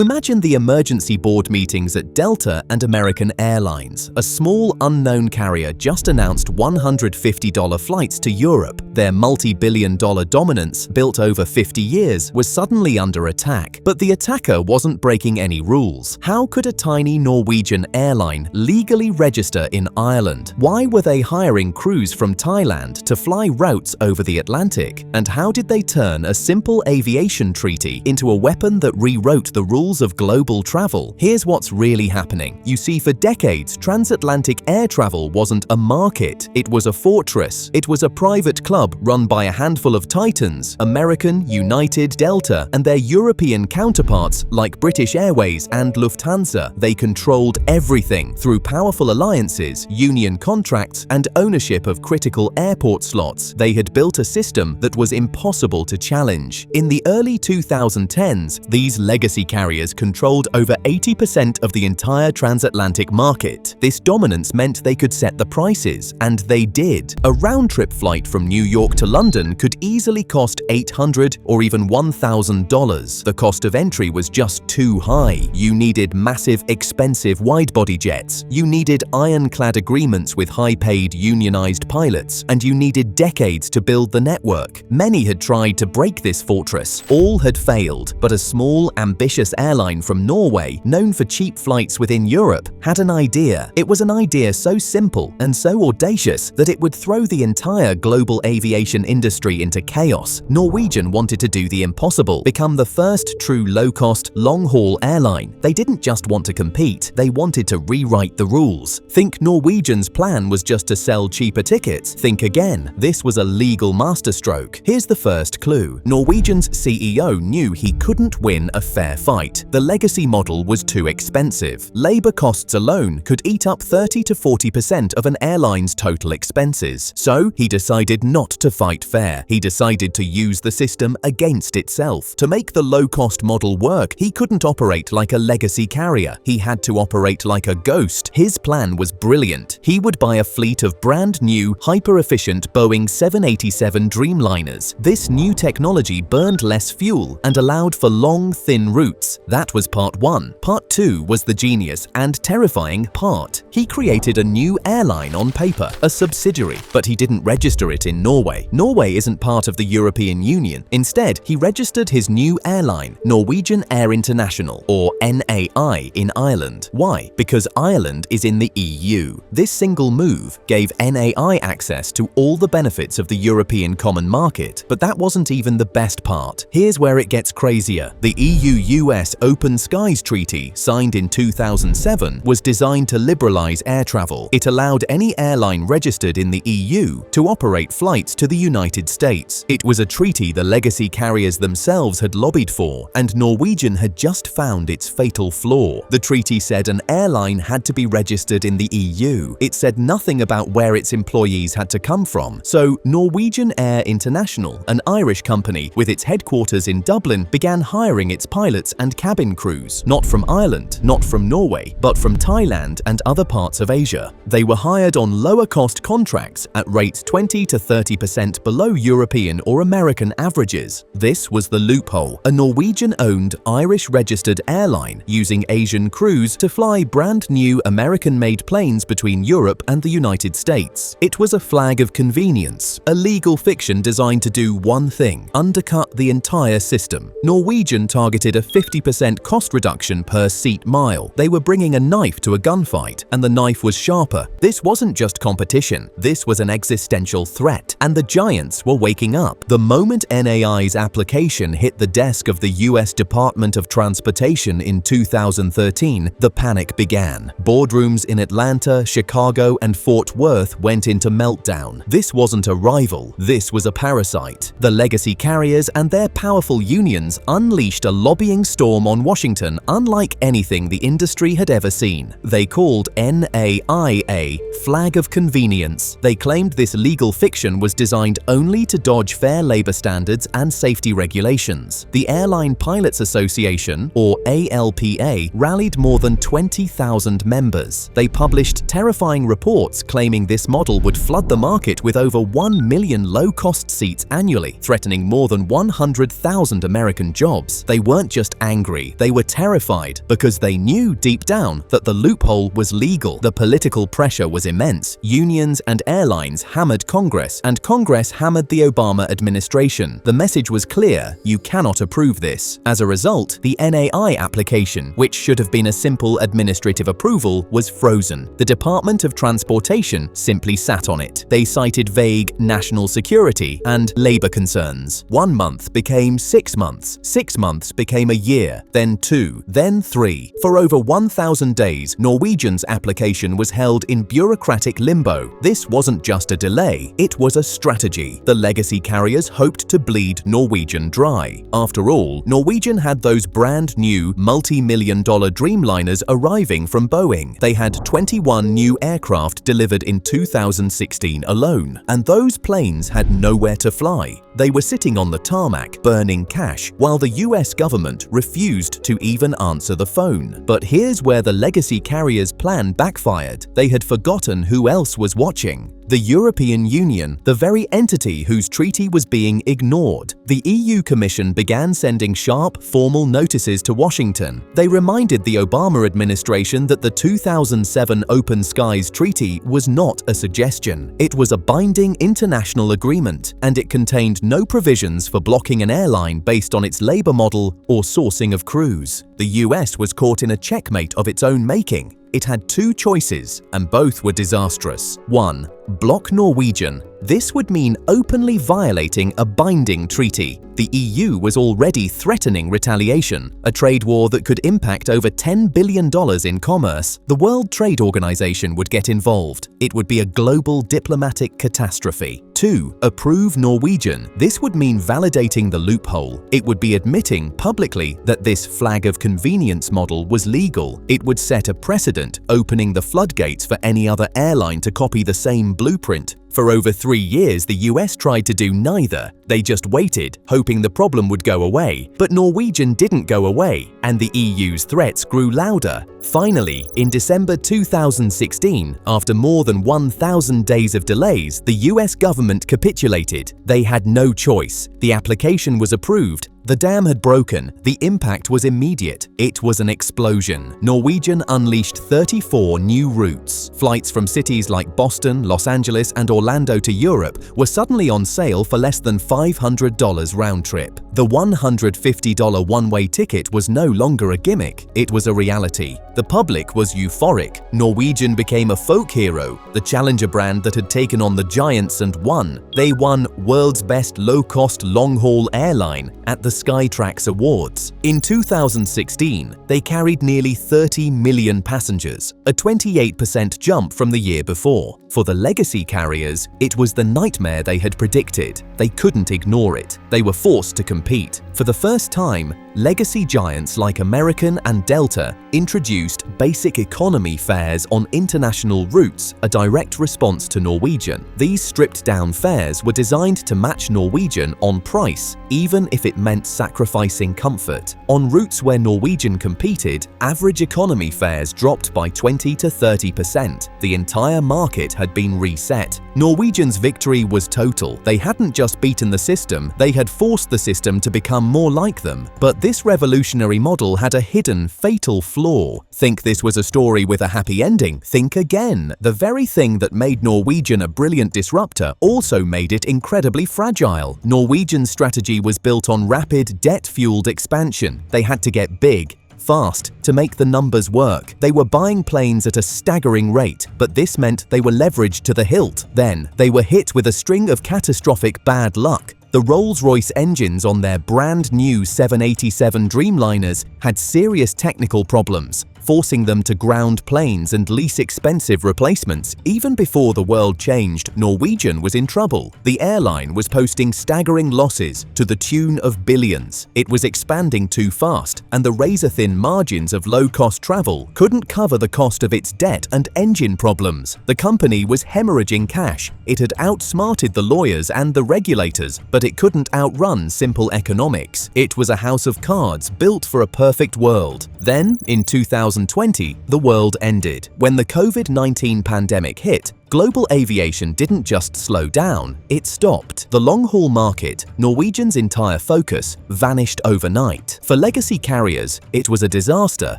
Imagine the emergency board meetings at Delta and American Airlines. A small, unknown carrier just announced $150 flights to Europe. Their multi-billion-dollar dominance, built over 50 years, was suddenly under attack. But the attacker wasn't breaking any rules. How could a tiny Norwegian airline legally register in Ireland? Why were they hiring crews from Thailand to fly routes over the Atlantic? And how did they turn a simple aviation treaty into a weapon that rewrote the rules of global travel? Here's what's really happening. You see, for decades, transatlantic air travel wasn't a market. It was a fortress. It was a private club run by a handful of titans: American, United, Delta, and their European counterparts like British Airways and Lufthansa. They controlled everything through powerful alliances, union contracts, and ownership of critical airport slots. They had built a system that was impossible to challenge. In the early 2010s, these legacy carriers controlled over 80% of the entire transatlantic market. This dominance meant they could set the prices, and they did. A round-trip flight from New York to London could easily cost $800 or even $1,000. The cost of entry was just too high. You needed massive, expensive wide-body jets. You needed ironclad agreements with high-paid unionized pilots, and you needed decades to build the network. Many had tried to break this fortress. All had failed, but a small, ambitious airline from Norway, known for cheap flights within Europe, had an idea. It was an idea so simple and so audacious that it would throw the entire global aviation industry into chaos. Norwegian wanted to do the impossible, become the first true low-cost, long-haul airline. They didn't just want to compete, they wanted to rewrite the rules. Think Norwegian's plan was just to sell cheaper tickets. Think again. This was a legal masterstroke. Here's the first clue. Norwegian's CEO knew he couldn't win a fair fight. The legacy model was too expensive. Labor costs alone could eat up 30 to 40% of an airline's total expenses. So he decided not to fight fair. He decided to use the system against itself. To make the low-cost model work, he couldn't operate like a legacy carrier. He had to operate like a ghost. His plan was brilliant. He would buy a fleet of brand-new, hyper-efficient Boeing 787 Dreamliners. This new technology burned less fuel and allowed for long, thin routes. That was part one. Part two was the genius and terrifying part. He created a new airline on paper, a subsidiary, but he didn't register it in Norway. Norway isn't part of the European Union. Instead, he registered his new airline, Norwegian Air International, or NAI, in Ireland. Why? Because Ireland is in the EU. This single move gave NAI access to all the benefits of the European Common Market. But that wasn't even the best part. Here's where it gets crazier. The EU-US Open Skies Treaty, signed in 2007, was designed to liberalize air travel. It allowed any airline registered in the EU to operate flights to the United States. It was a treaty the legacy carriers themselves had lobbied for, and Norwegian had just found its fatal flaw. The treaty said an airline had to be registered in the EU. It said nothing about where its employees had to come from. So Norwegian Air International, an Irish company with its headquarters in Dublin, began hiring its pilots and cabin crews, not from Ireland, not from Norway, but from Thailand and other parts of Asia. They were hired on lower-cost contracts at rates 20 to 30% below European or American averages. This was the Loophole, a Norwegian-owned, Irish-registered airline using Asian crews to fly brand-new American-made planes between Europe and the United States. It was a flag of convenience, a legal fiction designed to do one thing: undercut the entire system. Norwegian targeted a 50% cost reduction per seat mile. They were bringing a knife to a gunfight, and the knife was sharper. This wasn't just competition, this was an existential threat, and the giants were waking up. The moment NAI's application hit the desk of the US Department of Transportation in 2013, the panic began. Boardrooms in Atlanta, Chicago, and Fort Worth went into meltdown. This wasn't a rival, this was a parasite. The legacy carriers and their powerful unions unleashed a lobbying storm on Washington unlike anything the industry had ever seen. They called NAI a flag of convenience. They claimed this legal fiction was designed only to dodge fair labor standards and safety regulations. The Airline Pilots Association, or ALPA, rallied more than 20,000 members. They published terrifying reports claiming this model would flood the market with over 1 million low-cost seats annually, threatening more than 100,000 American jobs. They weren't just angry angry, they were terrified, because they knew deep down that the loophole was legal. The political pressure was immense. Unions and airlines hammered Congress, and Congress hammered the Obama administration. The message was clear: you cannot approve this. As a result, the NAI application, which should have been a simple administrative approval, was frozen. The Department of Transportation simply sat on it. They cited vague national security and labor concerns. 1 month became 6 months. 6 months became a year, then 2, then 3. For over 1,000 days, Norwegian's application was held in bureaucratic limbo. This wasn't just a delay, it was a strategy. The legacy carriers hoped to bleed Norwegian dry. After all, Norwegian had those brand new multi-million-dollar Dreamliners arriving from Boeing. They had 21 new aircraft delivered in 2016 alone, and those planes had nowhere to fly. They were sitting on the tarmac, burning cash, while the US government refused to even answer the phone. But here's where the legacy carriers' plan backfired. They had forgotten who else was watching. The European Union, the very entity whose treaty was being ignored. The EU Commission began sending sharp, formal notices to Washington. They reminded the Obama administration that the 2007 Open Skies Treaty was not a suggestion. It was a binding international agreement, and it contained no provisions for blocking an airline based on its labor model or sourcing of crews. The US was caught in a checkmate of its own making. It had 2 choices, and both were disastrous. 1. Block Norwegian. This would mean openly violating a binding treaty. The EU was already threatening retaliation, a trade war that could impact over $10 billion in commerce. The World Trade Organization would get involved. It would be a global diplomatic catastrophe. 2. Approve Norwegian. This would mean validating the loophole. It would be admitting publicly that this flag of convenience model was legal. It would set a precedent, opening the floodgates for any other airline to copy the same blueprint. For over 3 years, the US tried to do neither. They just waited, hoping the problem would go away. But Norwegian didn't go away, and the EU's threats grew louder. Finally, in December 2016, after more than 1,000 days of delays, the US government capitulated. They had no choice. The application was approved. The dam had broken. The impact was immediate. It was an explosion. Norwegian unleashed 34 new routes. Flights from cities like Boston, Los Angeles, and Orlando to Europe were suddenly on sale for less than $500 round trip. The $150 one-way ticket was no longer a gimmick. It was a reality. The public was euphoric. Norwegian became a folk hero, the challenger brand that had taken on the giants and won. They won World's Best Low-Cost Long-Haul Airline at the Skytrax Awards. In 2016, they carried nearly 30 million passengers, a 28% jump from the year before. For the legacy carriers, it was the nightmare they had predicted. They couldn't ignore it. They were forced to compete. For the first time, legacy giants like American and Delta introduced basic economy fares on international routes, a direct response to Norwegian. These stripped-down fares were designed to match Norwegian on price, even if it meant sacrificing comfort. On routes where Norwegian competed, average economy fares dropped by 20 to 30%. The entire market had been reset. Norwegian's victory was total. They hadn't just beaten the system, they had forced the system to become more like them. But this revolutionary model had a hidden, fatal flaw. Think this was a story with a happy ending? Think again. The very thing that made Norwegian a brilliant disruptor also made it incredibly fragile. Norwegian's strategy was built on rapid, debt-fueled expansion. They had to get big, fast, to make the numbers work. They were buying planes at a staggering rate, but this meant they were leveraged to the hilt. Then, they were hit with a string of catastrophic bad luck. The Rolls-Royce engines on their brand new 787 Dreamliners had serious technical problems, forcing them to ground planes and lease expensive replacements. Even before the world changed, Norwegian was in trouble. The airline was posting staggering losses to the tune of billions. It was expanding too fast, and the razor-thin margins of low-cost travel couldn't cover the cost of its debt and engine problems. The company was hemorrhaging cash. It had outsmarted the lawyers and the regulators, but it couldn't outrun simple economics. It was a house of cards built for a perfect world. Then, in 2020, the world ended. When the COVID-19 pandemic hit, global aviation didn't just slow down, it stopped. The long-haul market, Norwegian's entire focus, vanished overnight. For legacy carriers, it was a disaster,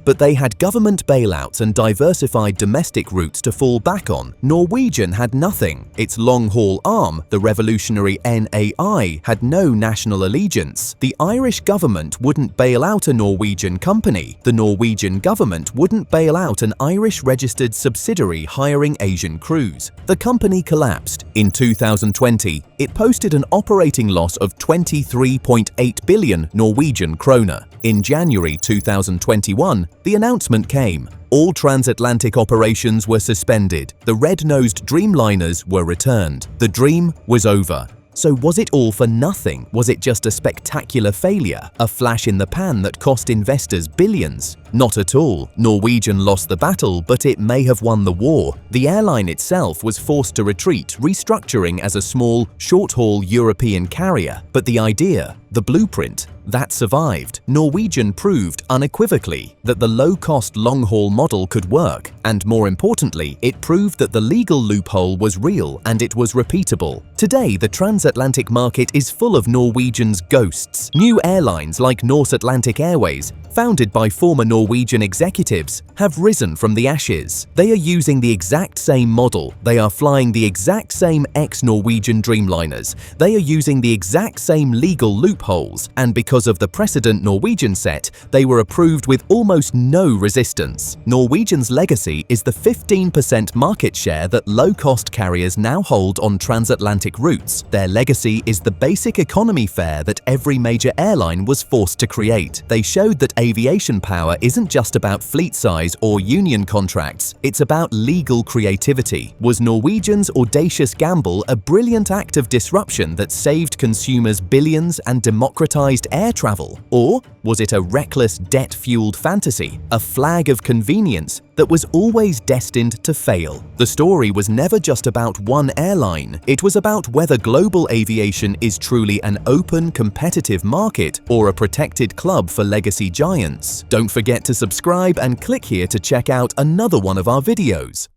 but they had government bailouts and diversified domestic routes to fall back on. Norwegian had nothing. Its long-haul arm, the revolutionary NAI, had no national allegiance. The Irish government wouldn't bail out a Norwegian company. The Norwegian government wouldn't bail out an Irish-registered subsidiary hiring Asian crews. The company collapsed. In 2020, it posted an operating loss of 23.8 billion Norwegian kroner. In January 2021, the announcement came. All transatlantic operations were suspended. The red-nosed Dreamliners were returned. The dream was over. So was it all for nothing? Was it just a spectacular failure? A flash in the pan that cost investors billions? Not at all. Norwegian lost the battle, but it may have won the war. The airline itself was forced to retreat, restructuring as a small, short-haul European carrier. But the idea, the blueprint, that survived. Norwegian proved unequivocally that the low-cost long-haul model could work, and more importantly, it proved that the legal loophole was real and it was repeatable. Today, the transatlantic market is full of Norwegian's ghosts. New airlines like North Atlantic Airways, founded by former Norwegian executives, have risen from the ashes. They are using the exact same model. They are flying the exact same ex-Norwegian Dreamliners. They are using the exact same legal loopholes, and because of the precedent Norwegian set, they were approved with almost no resistance. Norwegian's legacy is the 15% market share that low-cost carriers now hold on transatlantic routes. Their legacy is the basic economy fare that every major airline was forced to create. They showed that aviation power isn't just about fleet size or union contracts, it's about legal creativity. Was Norwegian's audacious gamble a brilliant act of disruption that saved consumers billions and democratized air travel? Or was it a reckless, debt-fueled fantasy, a flag of convenience that was always destined to fail? The story was never just about one airline. It was about whether global aviation is truly an open, competitive market or a protected club for legacy giants. Don't forget to subscribe and click here to check out another one of our videos.